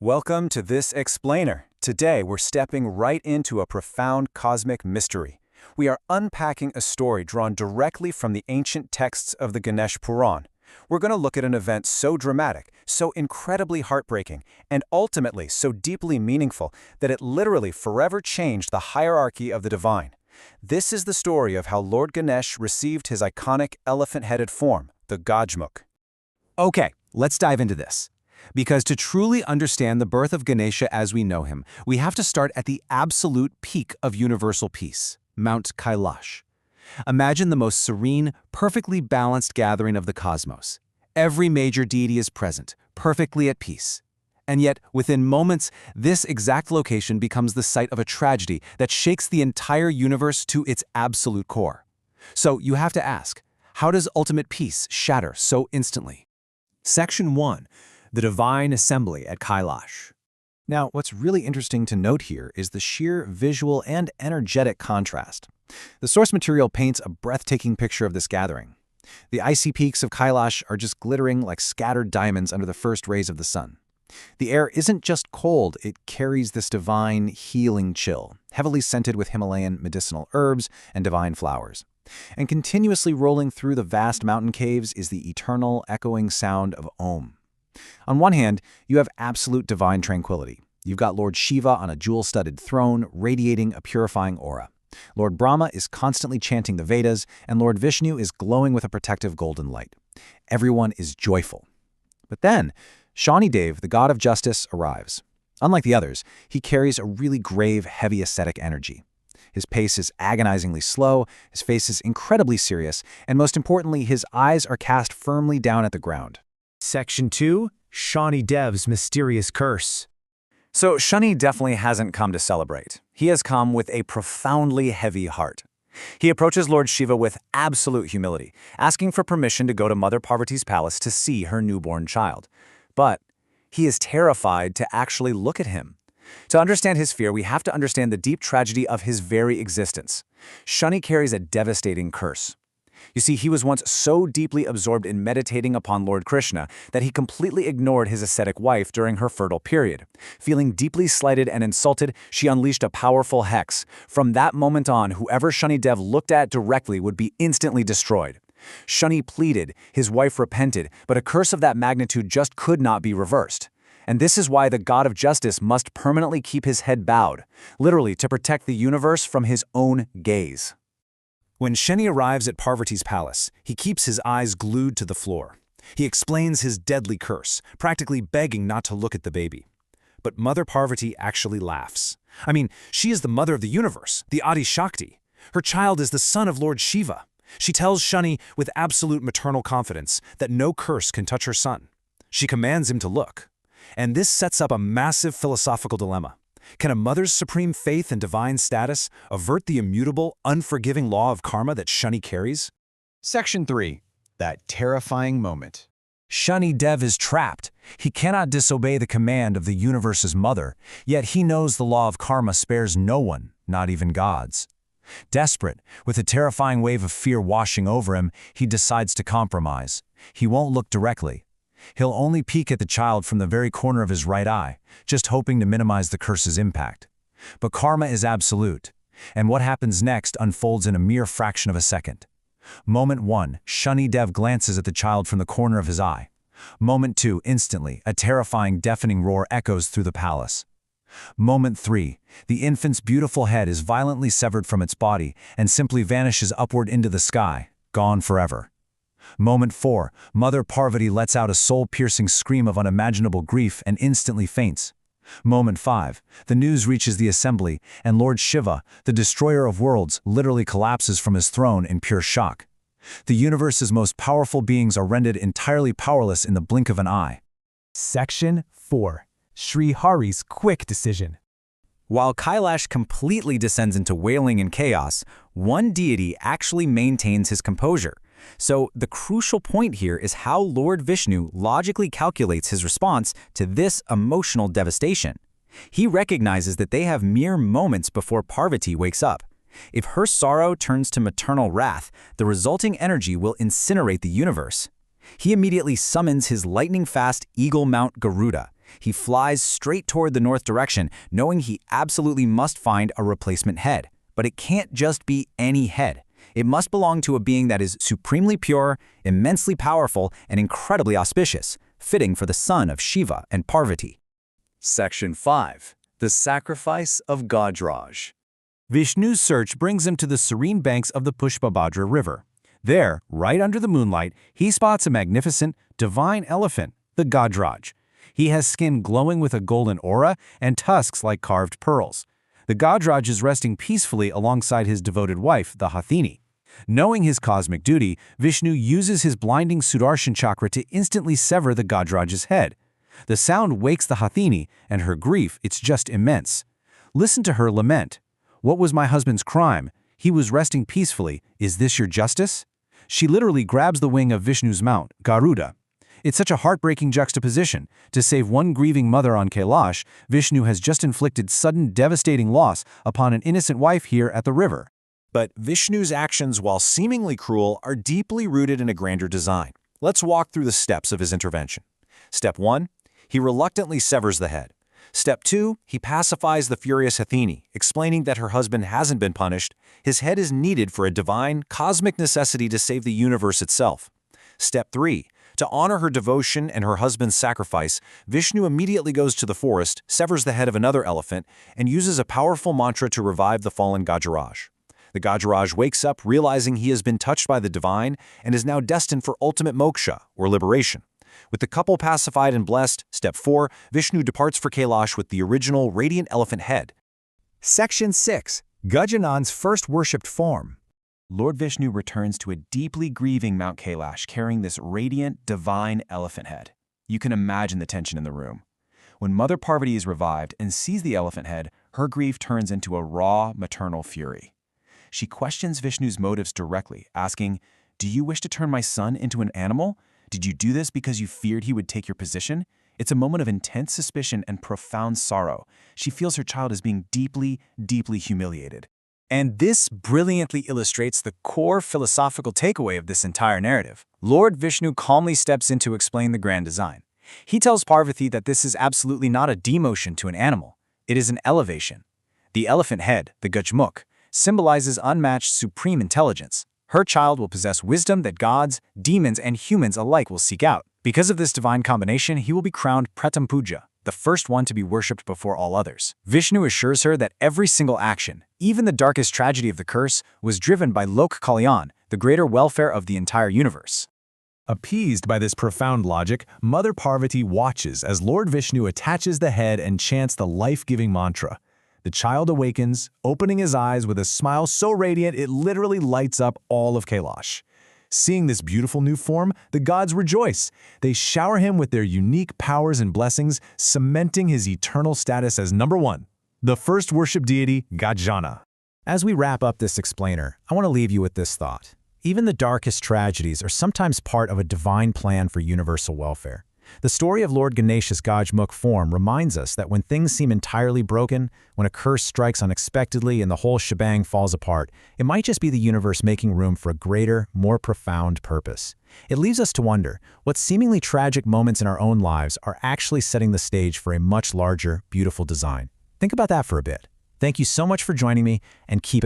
Welcome to this explainer. Today we're stepping right into a profound cosmic mystery. We are unpacking a story drawn directly from the ancient texts of the Ganesh Puran. We're going to look at an event so dramatic, so incredibly heartbreaking, and ultimately so deeply meaningful that it literally forever changed the hierarchy of the divine. This is the story of how Lord Ganesh received his iconic elephant-headed form, the gajmukh. Okay, let's dive into this. Because to truly understand the birth of Ganesha as we know him, we have to start at the absolute peak of universal peace, Mount Kailash. Imagine the most serene, perfectly balanced gathering of the cosmos. Every major deity is present, perfectly at peace. And yet, within moments, this exact location becomes the site of a tragedy that shakes the entire universe to its absolute core. So you have to ask, how does ultimate peace shatter so instantly? Section 1. The Divine Assembly at Kailash. Now, what's really interesting to note here is the sheer visual and energetic contrast. The source material paints a breathtaking picture of this gathering. The icy peaks of Kailash are just glittering like scattered diamonds under the first rays of the sun. The air isn't just cold, it carries this divine, healing chill, heavily scented with Himalayan medicinal herbs and divine flowers. And continuously rolling through the vast mountain caves is the eternal, echoing sound of Om. On one hand, you have absolute divine tranquility. You've got Lord Shiva on a jewel-studded throne, radiating a purifying aura. Lord Brahma is constantly chanting the Vedas, and Lord Vishnu is glowing with a protective golden light. Everyone is joyful. But then, Shanidev, the god of justice, arrives. Unlike the others, he carries a really grave, heavy ascetic energy. His pace is agonizingly slow, his face is incredibly serious, and most importantly, his eyes are cast firmly down at the ground. Section 2. Shanidev's Mysterious Curse. So Shani definitely hasn't come to celebrate. He has come with a profoundly heavy heart. He approaches Lord Shiva with absolute humility, asking for permission to go to Mother Parvati's palace to see her newborn child. But he is terrified to actually look at him. To understand his fear, we have to understand the deep tragedy of his very existence. Shani carries a devastating curse. You see, he was once so deeply absorbed in meditating upon Lord Krishna that he completely ignored his ascetic wife during her fertile period. Feeling deeply slighted and insulted, she unleashed a powerful hex. From that moment on, whoever Shanidev looked at directly would be instantly destroyed. Shani pleaded, his wife repented, but a curse of that magnitude just could not be reversed. And this is why the god of justice must permanently keep his head bowed, literally to protect the universe from his own gaze. When Shani arrives at Parvati's palace, he keeps his eyes glued to the floor. He explains his deadly curse, practically begging not to look at the baby. But Mother Parvati actually laughs. She is the mother of the universe, the Adi Shakti. Her child is the son of Lord Shiva. She tells Shani with absolute maternal confidence that no curse can touch her son. She commands him to look. And this sets up a massive philosophical dilemma. Can a mother's supreme faith and divine status avert the immutable, unforgiving law of karma that Shani carries? Section 3. That terrifying moment. Shanidev is trapped. He cannot disobey the command of the universe's mother, yet he knows the law of karma spares no one, not even gods. Desperate, with a terrifying wave of fear washing over him, he decides to compromise. He won't look directly. He'll only peek at the child from the very corner of his right eye, just hoping to minimize the curse's impact. But karma is absolute, and what happens next unfolds in a mere fraction of a second. Moment 1, Shanidev glances at the child from the corner of his eye. Moment 2, instantly, a terrifying, deafening roar echoes through the palace. Moment 3, the infant's beautiful head is violently severed from its body and simply vanishes upward into the sky, gone forever. Moment 4, Mother Parvati lets out a soul-piercing scream of unimaginable grief and instantly faints. Moment 5, the news reaches the assembly, and Lord Shiva, the destroyer of worlds, literally collapses from his throne in pure shock. The universe's most powerful beings are rendered entirely powerless in the blink of an eye. Section 4. Sri Hari's Quick Decision. While Kailash completely descends into wailing and chaos, one deity actually maintains his composure. So the crucial point here is how Lord Vishnu logically calculates his response to this emotional devastation. He recognizes that they have mere moments before Parvati wakes up. If her sorrow turns to maternal wrath, the resulting energy will incinerate the universe. He immediately summons his lightning-fast eagle mount Garuda. He flies straight toward the north direction, knowing he absolutely must find a replacement head. But it can't just be any head. It must belong to a being that is supremely pure, immensely powerful, and incredibly auspicious, fitting for the son of Shiva and Parvati. Section 5. The Sacrifice of Gajraj. Vishnu's search brings him to the serene banks of the Pushpabhadra River. There, right under the moonlight, he spots a magnificent, divine elephant, the Gajraj. He has skin glowing with a golden aura and tusks like carved pearls. The Gajraj is resting peacefully alongside his devoted wife, the Hathini. Knowing his cosmic duty, Vishnu uses his blinding Sudarshan chakra to instantly sever the Gajraj's head. The sound wakes the Hathini, and her grief, it's just immense. Listen to her lament. "What was my husband's crime? He was resting peacefully. Is this your justice?" She literally grabs the wing of Vishnu's mount, Garuda. It's such a heartbreaking juxtaposition. To save one grieving mother on Kailash, Vishnu has just inflicted sudden, devastating loss upon an innocent wife here at the river. But Vishnu's actions, while seemingly cruel, are deeply rooted in a grander design. Let's walk through the steps of his intervention. Step 1. He reluctantly severs the head. Step 2. He pacifies the furious Hathini, explaining that her husband hasn't been punished. His head is needed for a divine, cosmic necessity to save the universe itself. Step 3. To honor her devotion and her husband's sacrifice, Vishnu immediately goes to the forest, severs the head of another elephant, and uses a powerful mantra to revive the fallen Gajraj. The Gajraj wakes up realizing he has been touched by the divine and is now destined for ultimate moksha, or liberation. With the couple pacified and blessed, Step 4, Vishnu departs for Kailash with the original radiant elephant head. Section 6. Gajanan's first worshipped form. Lord Vishnu returns to a deeply grieving Mount Kailash carrying this radiant, divine elephant head. You can imagine the tension in the room. When Mother Parvati is revived and sees the elephant head, her grief turns into a raw, maternal fury. She questions Vishnu's motives directly, asking, "Do you wish to turn my son into an animal? Did you do this because you feared he would take your position?" It's a moment of intense suspicion and profound sorrow. She feels her child is being deeply, deeply humiliated. And this brilliantly illustrates the core philosophical takeaway of this entire narrative. Lord Vishnu calmly steps in to explain the grand design. He tells Parvati that this is absolutely not a demotion to an animal. It is an elevation. The elephant head, the gajmukh, symbolizes unmatched supreme intelligence. Her child will possess wisdom that gods, demons, and humans alike will seek out. Because of this divine combination, he will be crowned Pratham Puja, the first one to be worshipped before all others. Vishnu assures her that every single action, even the darkest tragedy of the curse, was driven by Lok Kalyan, the greater welfare of the entire universe. Appeased by this profound logic, Mother Parvati watches as Lord Vishnu attaches the head and chants the life-giving mantra. The child awakens, opening his eyes with a smile so radiant it literally lights up all of Kailash. Seeing this beautiful new form, the gods rejoice. They shower him with their unique powers and blessings, cementing his eternal status as number one, the first worship deity, Gajana. As we wrap up this explainer, I want to leave you with this thought. Even the darkest tragedies are sometimes part of a divine plan for universal welfare. The story of Lord Ganesha's gajmukh form reminds us that when things seem entirely broken, when a curse strikes unexpectedly and the whole shebang falls apart, it might just be the universe making room for a greater, more profound purpose. It leaves us to wonder what seemingly tragic moments in our own lives are actually setting the stage for a much larger, beautiful design. Think about that for a bit. Thank you so much for joining me, and keep